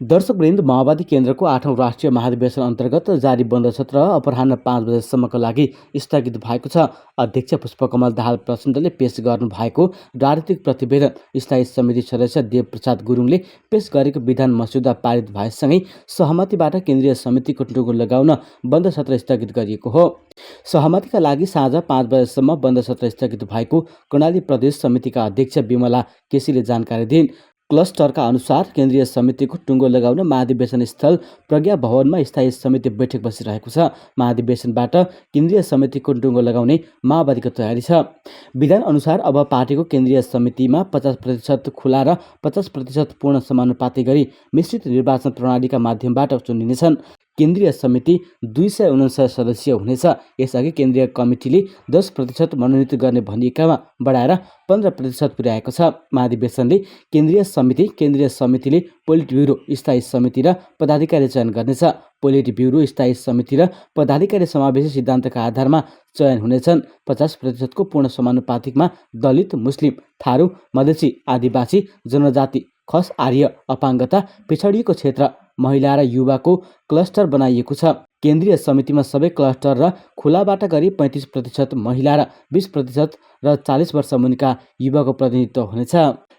दर्शकवृन्द, माओवादी केन्द्रको 8औं राष्ट्रिय महाधिवेशन अन्तर्गत जारी बन्द सत्र अपराह्न 5 बजेसम्मका लागि स्थगित भएको छ। अध्यक्ष पुष्पकमल दाहाल प्रचण्डले पेश गर्नु भएको राजनीतिक प्रतिवेदन स्थायी समिति सदस्य देवप्रसाद गुरुङले पेश गरेको विधान मस्यौदा पारित भएसँगै सहमतिबाट केन्द्रीय समितिको टुङ्गो लगाउन बन्द सत्र स्थगित गरिएको हो। सहमतिका लागि साँझ 5 बजेसम्म बन्द सत्र स्थगित भएको कर्णाली प्रदेश समितिका अध्यक्ष विमला केसीले जानकारी दिइन्। क्लस्टरका अनुसार केन्द्रीय समितिको टुङ्गो लगाउन महाधिवेशन स्थल प्रज्ञा भवनमा स्थायी समिति बैठक बसिरहेको छ। महाधिवेशनबाट केन्द्रीय समितिको टुङ्गो लगाउने माओवादीको तयारी छ। विधान अनुसार अब पार्टीको केन्द्रीय समितिमा 50% खुला र 50% पूर्ण समानुपाती गरी मिश्रित निर्वाचन प्रणालीका माध्यमबाट चुनिनेछन्। केन्द्रीय समिति 249 सदस्यीय हुनेछ। यसअघि केन्द्रीय कमिटीले 10% मनोनित गर्ने भनिएकामा बढाएर 15% पुर्याएको छ। महाधिवेशनले केन्द्रीय समितिले पोलिट ब्युरो, स्थायी समिति र पदाधिकारी चयन गर्नेछ। पोलिट ब्युरो, स्थायी समिति र पदाधिकारी समावेशी सिद्धान्तका आधारमा चयन हुनेछन्। 50% को पूर्ण समानुपातिकमा दलित, मुस्लिम, थारू, मधेसी, आदिवासी, जनजाति, खस, आर्य, अपाङ्गता, पिछडिएको क्षेत्र, महिला र युवाको क्लस्टर बनाइएको छ। केन्द्रीय समितिमा सबै क्लस्टर र खुलाबाट गरी 35% महिला र 20% र 40 वर्ष मुनिका युवाको प्रतिनिधित्व हुनेछ।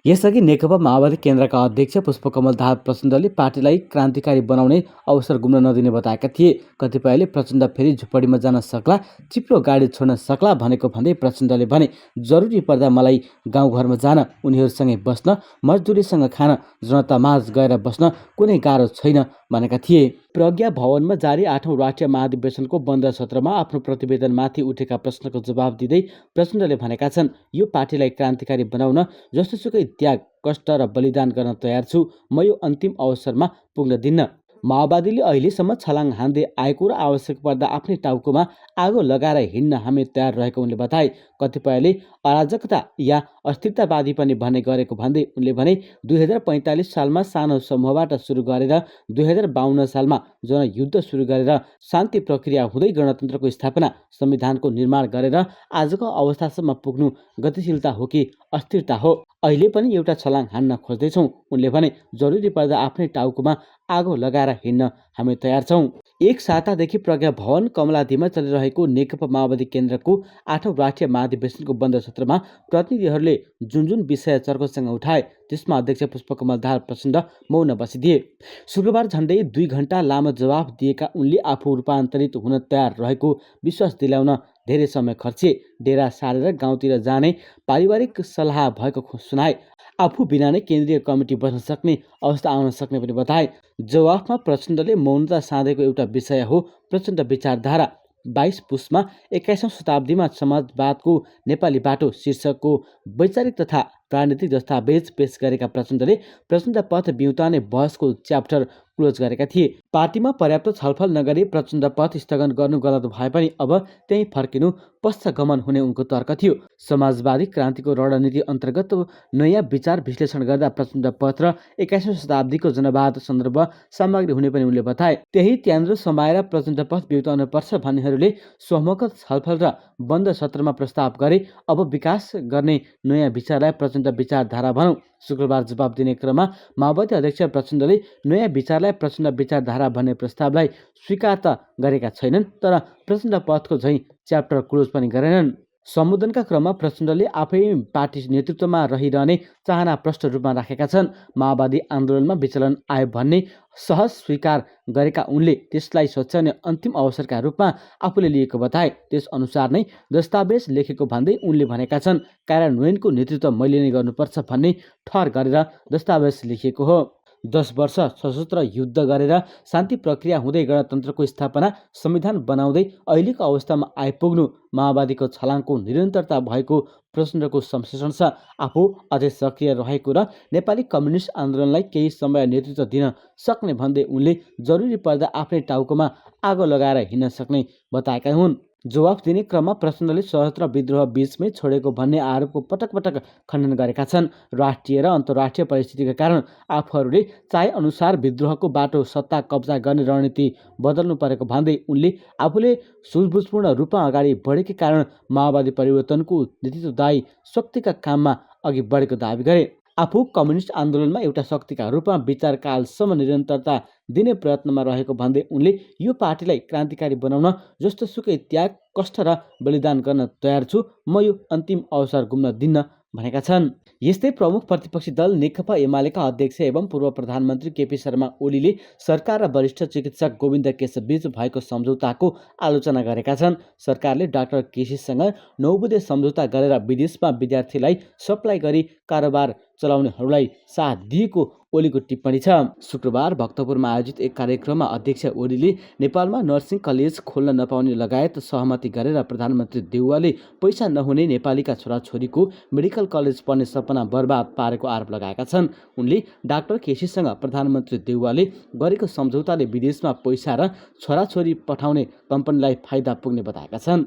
यसअघि नेकपा माओवादी केन्द्रका अध्यक्ष पुष्पकमल दाहाल प्रचण्डले पार्टीलाई क्रान्तिकारी बनाउने अवसर गुम्न नदिने बताएका थिए। कतिपयले प्रचण्ड फेरि झुपडीमा जान सक्ला, चिप्लो गाडी छोड्न सक्ला भनेको भन्दै प्रचण्डले भने, जरुरी पर्दा मलाई गाउँघरमा जान, उनीहरूसँगै बस्न, मजदुरीसँग खान, जनतामाझ गएर बस्न कुनै गाह्रो छैन भनेका थिए। प्रज्ञा भवनमा जारी 8औं राष्ट्रिय महाधिवेशनको बन्द सत्रमा आफ्नो प्रतिवेदनमाथि उठेका प्रश्नको जवाब दिँदै प्रचण्डले भनेका छन्, यो पार्टीलाई क्रान्तिकारी बनाउन जस्तोसुकै त्याग, कष्ट र बलिदान गर्न तयार छु। म यो अन्तिम अवसरमा पुग्न दिन्न। माओवादीले अहिलेसम्म छलाङ हान्दै आएको र आवश्यक पर्दा आफ्नै टाउकोमा आगो लगाएर हिँड्न हामी तयार रहेको उनले बताए। कतिपयले अराजकता या अस्थिरतावादी पनि भन्ने गरेको भन्दै उनले भने, 2045 सालमा सानो समूहबाट सुरु गरेर 2052 सालमा जनयुद्ध सुरु गरेर शान्ति प्रक्रिया हुँदै गणतन्त्रको स्थापना, संविधानको निर्माण गरेर आजको अवस्थासम्म पुग्नु गतिशीलता हो कि अस्थिरता हो? अहिले पनि एउटा छलाङ हान्न खोज्दैछौँ। उनले भने, जरुरी पर्दा आफ्नै टाउकोमा आगो लगाएर हिँड्न हामी तयार छौँ। एक सातादेखि प्रज्ञा भवन कमलादीमा चलिरहेको नेकपा माओवादी केन्द्रको 8औं राष्ट्रिय महाधिवेशनको बन्द सत्रमा प्रतिनिधिहरूले जुन विषय चर्कोसँग उठाए त्यसमा अध्यक्ष पुष्पकमल दाहाल प्रचण्ड मौन बसिदिए। शुक्रबार झण्डै 2 घण्टा लामो जवाफ दिएका उनले आफू रूपान्तरित हुन तयार रहेको विश्वास दिलाउन धेरै समय खर्चे। डेरा सारेर गाउँतिर जाने पारिवारिक सल्लाह भएको सुनाए। आफू बिना नै केन्द्रीय कमिटी बस्न सक्ने अवस्था आउन सक्ने पनि बताए। जवाफमा प्रचण्डले मौनता साधेको एउटा विषय हो प्रचण्ड विचारधारा। 22 पुसमा 21औं शताब्दीमा समाजवादको नेपाली बाटो शीर्षकको वैचारिक तथा राजनीतिक दस्तावेज पेश गरेका प्रचण्डले प्रचण्ड पथ बिउताउने बहसको च्याप्टर क्लोज गरेका थिए। पार्टीमा पर्याप्त छलफल नगरी प्रचण्ड पथ स्थगन गर्नु गलत भए पनि अब त्यही फर्किनु पश्चगमन हुने उनको तर्क थियो। समाजवादी क्रान्तिको रणनीति अन्तर्गत नयाँ विचार विश्लेषण गर्दा प्रचण्ड पथ र 21औं शताब्दीको जनवाद सन्दर्भ सामग्री हुने पनि उनले बताए। त्यही त्यान्द्रो समाएर प्रचण्ड पथ बिउताउनु पर्छ भन्नेहरूले सहमत छलफल र बन्द सत्रमा प्रस्ताव गरे। अब विकास गर्ने नयाँ विचारलाई प्रचण्ड विचारधारा भनौँ। शुक्रबार जवाब दिने क्रममा माओवादी अध्यक्ष प्रचण्डले नयाँ विचारलाई प्रचण्ड विचारधारा भन्ने प्रस्तावलाई स्वीकार त गरेका छैनन्, तर प्रचण्ड पथको झैँ च्याप्टर क्लोज पनि गरेनन्। सम्बोधनका क्रममा प्रचण्डले आफै पार्टी नेतृत्वमा रहिरहने चाहना प्रष्ट रूपमा राखेका छन्। माओवादी आन्दोलनमा विचलन आयो भन्ने सहज स्वीकार गरेका उनले त्यसलाई सच्याउने अन्तिम अवसरका रूपमा आफूले लिएको बताए। त्यस अनुसार नै दस्तावेज लेखेको भन्दै उनले भनेका छन्, कार्यान्वयनको नेतृत्व मैले नै गर्नुपर्छ भन्ने ठहर गरेर दस्तावेज लेखिएको हो। 10 वर्ष सशस्त्र युद्ध गरेर शान्ति प्रक्रिया हुँदै गणतन्त्रको स्थापना, संविधान बनाउँदै अहिलेको अवस्थामा आइपुग्नु माओवादीको छलाङको निरन्तरता भएको प्रचण्डको संश्लेषण छ। आफू अझै सक्रिय रहेको र नेपाली कम्युनिस्ट आन्दोलनलाई केही समय नेतृत्व दिन सक्ने भन्दै उनले जरुरी पर्दा आफ्नै टाउकोमा आगो लगाएर हिँड्न सक्ने बताएका हुन्। जवाफ दिने क्रममा प्रचण्डले सशस्त्र विद्रोह बीचमै छोडेको भन्ने आरोपको पटक पटक खण्डन गरेका छन्। राष्ट्रिय र अन्तर्राष्ट्रिय परिस्थितिका कारण आफूहरूले चाहे अनुसार विद्रोहको बाटो सत्ता कब्जा गर्ने रणनीति बदल्नु परेको भन्दै उनले आफूले सुझबुझपूर्ण रूपमा अगाडि बढेकै कारण माओवादी परिवर्तनको नेतृत्वदायी शक्तिका काममा अघि बढेको दावी गरे। आफू कम्युनिस्ट आन्दोलनमा एउटा शक्तिका रूपमा विचारकालसम्म निरन्तरता दिने प्रयत्नमा रहेको भन्दै उनले यो पार्टीलाई क्रान्तिकारी बनाउन जस्तोसुकै त्याग कष्ट र बलिदान गर्न तयार छु, म यो अन्तिम अवसर गुम्न दिन्न भनेका छन्। यस्तै प्रमुख प्रतिपक्षी दल नेकपा एमालेका अध्यक्ष एवं पूर्व प्रधानमन्त्री केपी शर्मा ओलीले सरकार र वरिष्ठ चिकित्सक गोविन्द केशबीच भएको सम्झौताको आलोचना गरेका छन्। सरकारले डाक्टर केसीसँग 9 बुँदे सम्झौता गरेर विदेशमा विद्यार्थीलाई सप्लाई गरी कारोबार चलाउनेहरूलाई साथ दिएको ओलीको टिप्पणी छ। शुक्रबार भक्तपुरमा आयोजित एक कार्यक्रममा अध्यक्ष ओलीले नेपालमा नर्सिङ कलेज खोल्न नपाउने लगायत सहमति गरेर प्रधानमन्त्री देउवाले पैसा नहुने नेपालीका छोराछोरीको मेडिकल कलेज पढ्ने सपना बर्बाद पारेको आरोप लगाएका छन्। उनले डाक्टर केसीसँग प्रधानमन्त्री देउवाले गरेको सम्झौताले विदेशमा पैसा र छोराछोरी पठाउने कम्पनीलाई फाइदा पुग्ने बताएका छन्।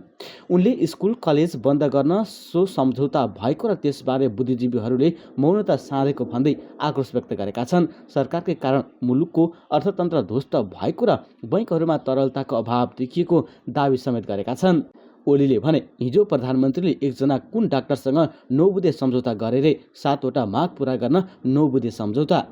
उनले स्कुल कलेज बन्द गर्न सो सम्झौता भएको र त्यसबारे बुद्धिजीवीहरूले मौनता साधेको भन्दै आक्रोश व्यक्त गरेका छन्। सरकारकै कारण मुलुकको अर्थतन्त्र ध्वस्त भएको र बैंकहरूमा तरलताको अभाव देखिएको दावी समेत गरेका छन्। ओलीले भने हिजो प्रधानमन्त्रीले एकजना कुन डाक्टरसँग 9 बुँदे सम्झौता गरे रे, 7 वटा माग पूरा गर्न 9 बुँदे सम्झौता।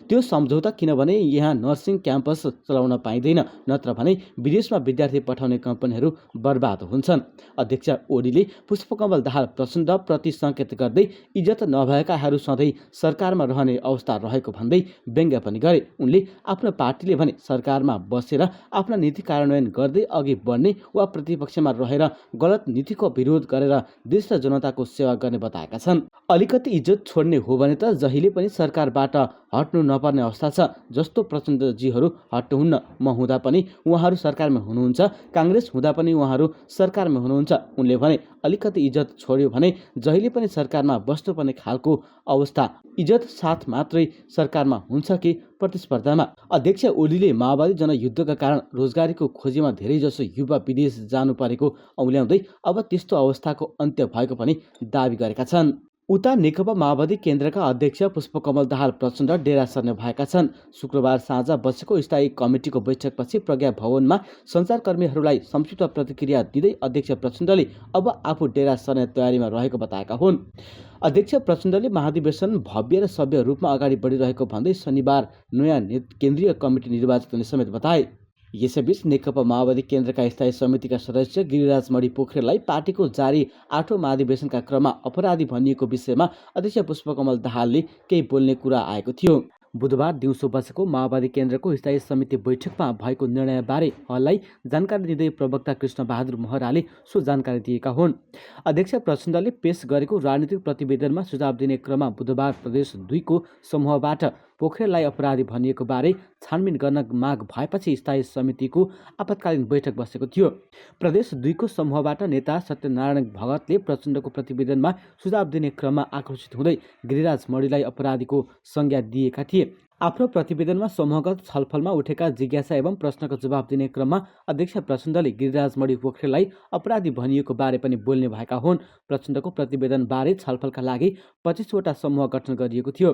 त्यो सम्झौता किनभने यहाँ नर्सिङ क्याम्पस चलाउन पाइँदैन, नत्र भने विदेशमा विद्यार्थी पठाउने कम्पनीहरू बर्बाद हुन्छन्। अध्यक्ष ओलीले पुष्पकमल दाहाल प्रचण्ड प्रति सङ्केत गर्दै इज्जत नभएकाहरू सधैँ सरकारमा रहने अवस्था रहेको भन्दै व्यङ्ग्य पनि गरे। उनले आफ्नो पार्टीले भने सरकारमा बसेर आफ्ना नीति कार्यान्वयन गर्दै अघि बढ्ने वा प्रतिपक्षमा रहेर गलत नीतिको विरोध गरेर देश र जनताको सेवा गर्ने बताएका छन्। अलिकति इज्जत छोड्ने हो भने त जहिले पनि सरकारबाट हट्नु नपर्ने अवस्था छ। जस्तो प्रचण्डजीहरू हट्नुहुन्न, म हुँदा पनि उहाँहरू सरकारमा हुनुहुन्छ, काङ्ग्रेस हुँदा पनि उहाँहरू सरकारमा हुनुहुन्छ। उनले भने अलिकति इज्जत छोड्यो भने जहिले पनि सरकारमा बस्नुपर्ने खालको अवस्था। इज्जत साथ मात्रै सरकारमा हुन्छ कि प्रतिस्पर्धामा? अध्यक्ष ओलीले माओवादी जनयुद्धका कारण रोजगारीको खोजीमा धेरैजसो युवा विदेश जानु परेको औल्याउँदै अब त्यस्तो अवस्थाको अन्त्य भएको पनि दावी गरेका छन्। उता नेकपा माओवादी केन्द्रका अध्यक्ष पुष्पकमल दाहाल प्रचण्ड डेरा सर्ने भएका छन्। शुक्रबार साँझ बसेको स्थायी कमिटीको बैठकपछि प्रज्ञा भवनमा सञ्चारकर्मीहरूलाई संक्षिप्त प्रतिक्रिया दिँदै अध्यक्ष प्रचण्डले अब आफू डेरा सर्ने तयारीमा रहेको बताएका हुन्। अध्यक्ष प्रचण्डले महाधिवेशन भव्य र सभ्य रूपमा अगाडि बढिरहेको भन्दै शनिबार नयाँ केन्द्रीय कमिटी निर्वाचित हुने समेत बताए। यसैबीच नेकपा माओवादी केन्द्रका स्थायी समितिका सदस्य गिरिराज मणि पोखरेललाई पार्टीको जारी 8औं महाधिवेशनका क्रममा अपराधी भनिएको विषयमा अध्यक्ष पुष्पकमल दाहालले केही बोल्ने कुरा आएको थियो। बुधबार दिउँसो बसेको माओवादी केन्द्रको स्थायी समिति बैठकमा भएको निर्णयबारे हललाई जानकारी दिँदै प्रवक्ता कृष्णबहादुर महराले सो जानकारी दिएका हुन्। अध्यक्ष प्रचण्डले पेश गरेको राजनीतिक प्रतिवेदनमा सुझाव दिने क्रममा बुधबार प्रदेश 2 को समूहबाट पोखरेललाई अपराधी भनिएको बारे छानबिन गर्न माग भएपछि स्थायी समितिको आपतकालीन बैठक बसेको थियो। प्रदेश 2 को समूहबाट नेता सत्यनारायण भगतले प्रचण्डको प्रतिवेदनमा सुझाव दिने क्रममा आक्रोशित हुँदै गिरिराज मणिलाई अपराधीको संज्ञा दिएका थिए। आफ्नो प्रतिवेदनमा समूहगत छलफलमा उठेका जिज्ञासा एवं प्रश्नको जवाब दिने क्रममा अध्यक्ष प्रचण्डले गिरिराज मणि पोखरेललाई अपराधी भनिएको बारे पनि बोल्ने भएका हुन्। प्रचण्डको प्रतिवेदनबारे छलफलका लागि 25 वटा समूह गठन गरिएको थियो।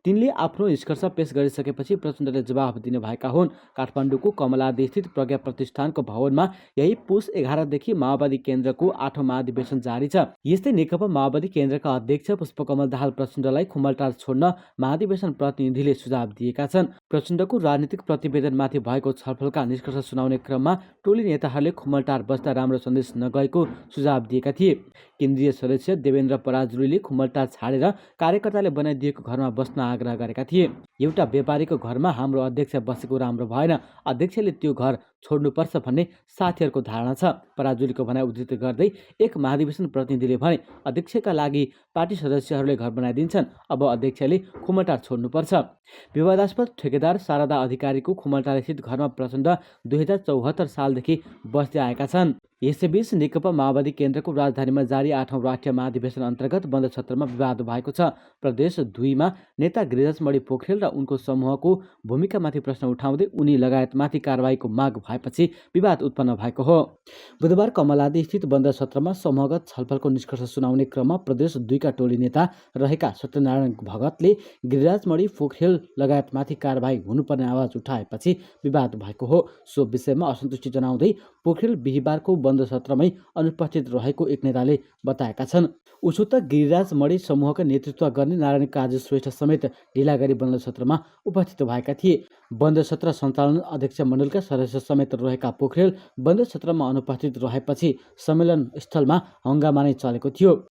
तिनले आफ्नो निष्कर्ष पेश गरिसकेपछि प्रचण्डले जवाफ दिने भएका हुन्। काठमाडौँको कमलादी स्थित प्रज्ञा प्रतिष्ठानको भवनमा यही पुस 11 देखि माओवादी केन्द्रको 8औं महाधिवेशन जारी छ। यस्तै नेकपा माओवादी केन्द्रका अध्यक्ष पुष्पकमल दाहाल प्रचण्डलाई खुमलटार छोड्न महाधिवेशन प्रतिनिधिले सुझाव दिएका छन्। प्रचण्डको राजनीतिक प्रतिवेदनमाथि भएको छलफलका निष्कर्ष सुनाउने क्रममा टोली नेताहरूले खुमलटार बस्दा राम्रो सन्देश नगएको सुझाव दिएका थिए। केन्द्रीय सदस्य देवेन्द्र पराजुलीले खुमलटार छाडेर कार्यकर्ताले बनाइदिएको घरमा बस्न आग्रह गरेका थिए। एउटा व्यापारीको घरमा हाम्रो अध्यक्ष बसेको राम्रो भएन, अध्यक्षले त्यो घर छोड्नुपर्छ भन्ने साथीहरूको धारणा छ। पराजुलीको भनाइ उद्धृत गर्दै एक महाधिवेशन प्रतिनिधिले भने अध्यक्षका लागि पार्टी सदस्यहरूले घर बनाइदिन्छन्, अब अध्यक्षले खुमलटार छोड्नुपर्छ। विवादास्पद ठेकेदार शारदा अधिकारीको खुमलटार स्थित घरमा प्रचण्ड 2074 सालदेखि बस्दै आएका छन्। यसैबीच नेकपा माओवादी केन्द्रको राजधानीमा जारी 8औं राष्ट्रिय महाधिवेशन अन्तर्गत बन्द सत्रमा विवाद भएको छ। प्रदेश 2 मा नेता गिरिराज मणि पोखरेल र उनको समूहको भूमिकामाथि प्रश्न उठाउँदै उनी लगायतमाथि कारबाहीको माग भएपछि विवाद उत्पन्न भएको हो। बुधबार कमलादी स्थित बन्द सत्रमा समूहगत छलफलको निष्कर्ष सुनाउने क्रममा प्रदेश 2 का टोली नेता रहेका सत्यनारायण भगतले गिरिराज मणि पोखरेल लगायतमाथि कारबाही हुनुपर्ने आवाज उठाएपछि विवाद भएको हो। सो विषयमा असन्तुष्टि जनाउँदै पोखरेल बिहीबारको बन्द सत्रमै अनुपस्थित रहेको एक नेताले बताएका छन्। उसो त गिरिराज मणि समूहका नेतृत्व गर्ने नारायण काजु श्रेष्ठ समेत ढिला गरी बन्द सत्रमा उपस्थित भएका थिए। बन्द सत्र सञ्चालन अध्यक्ष मण्डलका सदस्य समेत रहेका पोखरेल बन्द सत्रमा अनुपस्थित रहेपछि सम्मेलन स्थलमा हङ्गामा नै चलेको थियो।